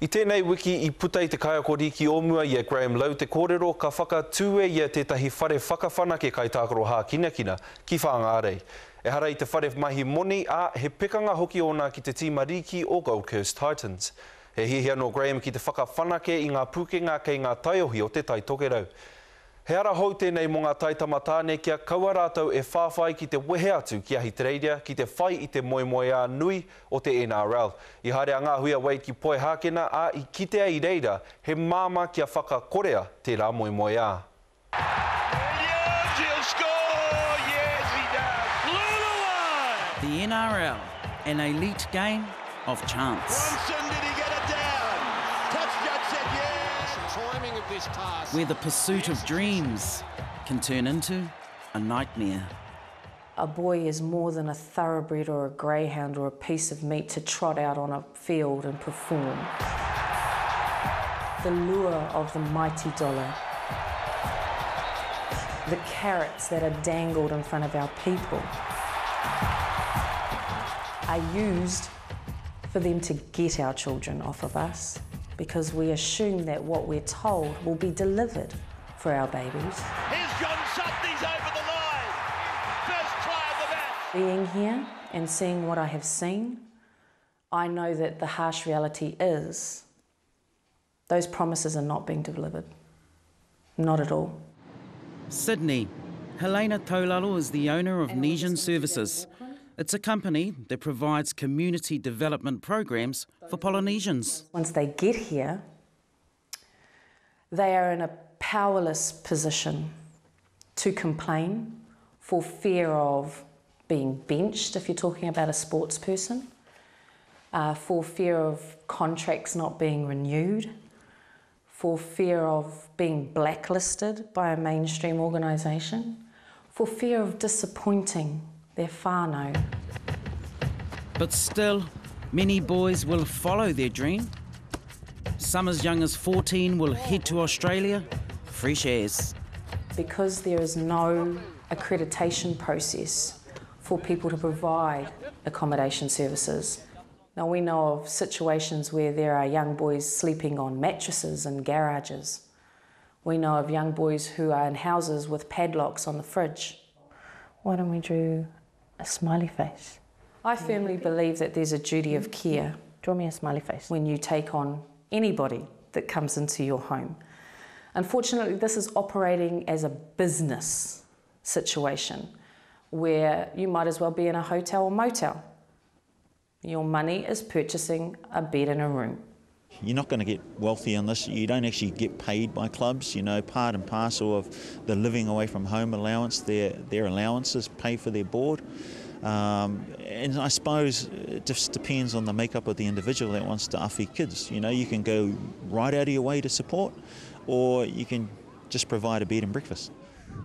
I tēnei wiki I puta I te kaiakoriki o mua I Graham Lau te kōrero ka whakatūe I tētahi whare whakawhanake kai tākaro hā kina ki whaangarei. E hara I te whare mahi moni a he pekanga hoki ona ki te tīmariki o Gold Coast Titans. He hihi anō Graham ki te whakawhanake I ngā pūkenga kei ngā taiohi o te tai tokerau. He ara hou tēnei mo ngā taitamatāne kia kaua rātou e whāwhai ki te wehe atu ki ahi te reiria ki te whai I te moemoea nui o te NRL. I haere a ngā huia wei ki poe hākena a I kitea I reira he māma kia whakakorea te rā moemoea. Williams, he'll score! Yes, he does! Blue The NRL, an elite game of chance. Bronson, did he get it down? Touchdown said yes! Timing of this pass. Where the pursuit of dreams can turn into a nightmare. A boy is more than a thoroughbred or a greyhound or a piece of meat to trot out on a field and perform. The lure of the mighty dollar, the carrots that are dangled in front of our people are used for them to get our children off of us, because we assume that what we're told will be delivered for our babies. Here's John Sutton's over the line. First try of the match. Being here and seeing what I have seen, I know that the harsh reality is those promises are not being delivered. Not at all. Sydney. Helena Taulalo is the owner of Nesian Services. It's a company that provides community development programs for Polynesians. Once they get here, they are in a powerless position to complain for fear of being benched, if you're talking about a sports person, for fear of contracts not being renewed, for fear of being blacklisted by a mainstream organisation, for fear of disappointing their whānau. But still, many boys will follow their dream. Some as young as 14 will head to Australia, fresh airs. Because there is no accreditation process for people to provide accommodation services. Now we know of situations where there are young boys sleeping on mattresses in garages. We know of young boys who are in houses with padlocks on the fridge. Why don't we do a smiley face? I firmly believe that there's a duty of care. Draw me a smiley face. When you take on anybody that comes into your home. Unfortunately, this is operating as a business situation where you might as well be in a hotel or motel. Your money is purchasing a bed and a room. You're not going to get wealthy on this. You don't actually get paid by clubs, you know, part and parcel of the living away from home allowance, their allowances pay for their board. And I suppose it just depends on the makeup of the individual that wants to awhi kids. You know, you can go right out of your way to support, or you can just provide a bed and breakfast.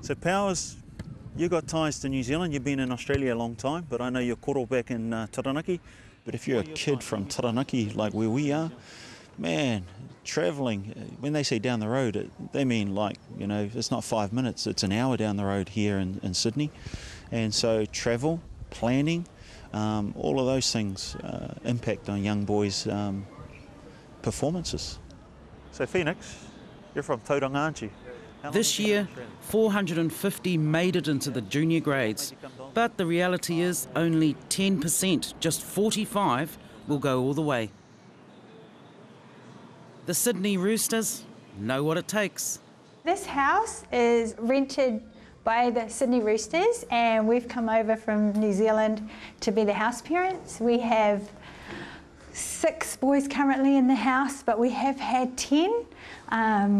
So Powers, you've got ties to New Zealand. You've been in Australia a long time, but I know you're koro back in Taranaki. But if you're a kid from Taranaki, like where we are, man, travelling, when they say down the road, they mean like, you know, it's not 5 minutes, it's an hour down the road here in Sydney. And so travel, planning, all of those things impact on young boys' performances. So Phoenix, you're from Tauranga, aren't you? This year, 450 made it into the junior grades. But the reality is only 10%, just 45, will go all the way. The Sydney Roosters know what it takes. This house is rented by the Sydney Roosters, and we've come over from New Zealand to be the house parents. We have 6 boys currently in the house, but we have had 10,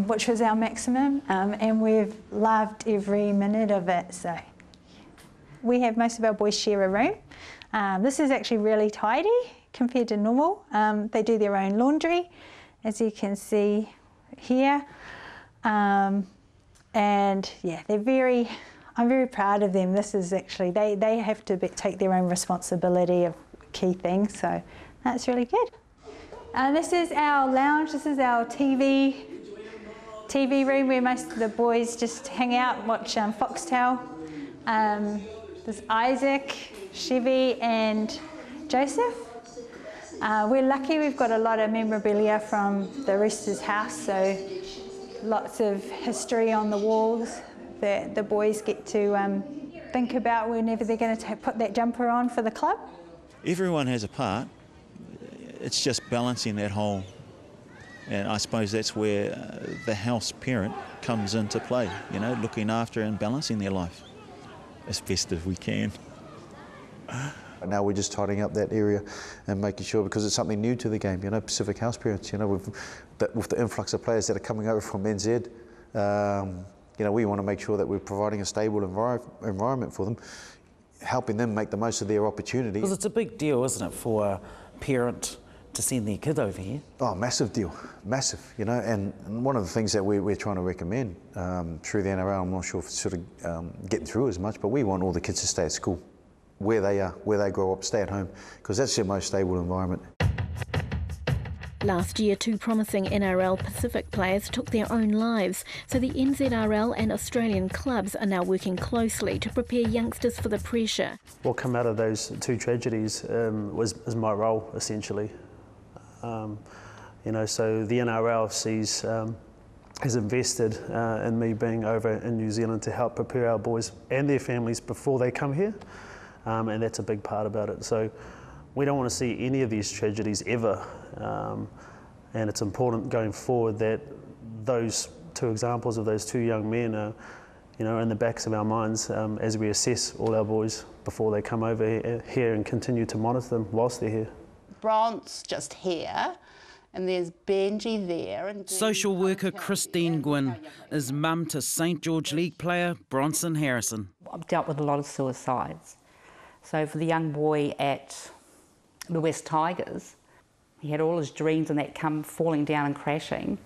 which was our maximum, and we've loved every minute of it. So we have most of our boys share a room. This is actually really tidy compared to normal. They do their own laundry, as you can see here. And yeah, I'm very proud of them. This is actually, they have to take their own responsibility of key things, so that's really good. This is our lounge. This is our TV room where most of the boys just hang out and watch Foxtel. There's Isaac, Chevy and Joseph. We're lucky we've got a lot of memorabilia from the Roosters house, so lots of history on the walls that the boys get to think about whenever they're going to put that jumper on for the club. Everyone has a part. It's just balancing that whole, and I suppose that's where the house parent comes into play, you know, looking after and balancing their life as best as we can. Now we're just tidying up that area and making sure, because it's something new to the game, you know, Pacific house parents, you know, with the influx of players that are coming over from NZ, you know, we want to make sure that we're providing a stable environment for them, helping them make the most of their opportunity. Because it's a big deal, isn't it, for a parent to send their kid over here? Oh, massive deal, massive, you know, and one of the things that we're trying to recommend through the NRL, I'm not sure if it's sort of getting through as much, but we want all the kids to stay at school, where they are, where they grow up, stay at home, because that's their most stable environment. Last year, 2 promising NRL Pacific players took their own lives, so the NZRL and Australian clubs are now working closely to prepare youngsters for the pressure. What came out of those 2 tragedies was my role, essentially. You know, so the NRL has invested in me being over in New Zealand to help prepare our boys and their families before they come here, and that's a big part about it. So we don't want to see any of these tragedies ever, and it's important going forward that those 2 examples of those 2 young men are, you know, in the backs of our minds as we assess all our boys before they come over here and continue to monitor them whilst they're here. Brant's just here, and there's Benji there. And Social worker Christine Gwynn is mum to St George League player Bronson Harrison. I've dealt with a lot of suicides. So for the young boy at the West Tigers, he had all his dreams and that come falling down and crashing,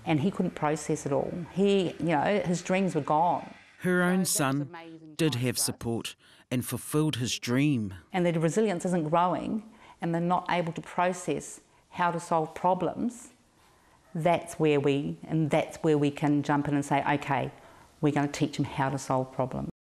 and he couldn't process it all. You know, his dreams were gone. Her own son did have support and fulfilled his dream. And their resilience isn't growing, and they're not able to process how to solve problems. That's where we can jump in and say, okay, we're going to teach them how to solve problems.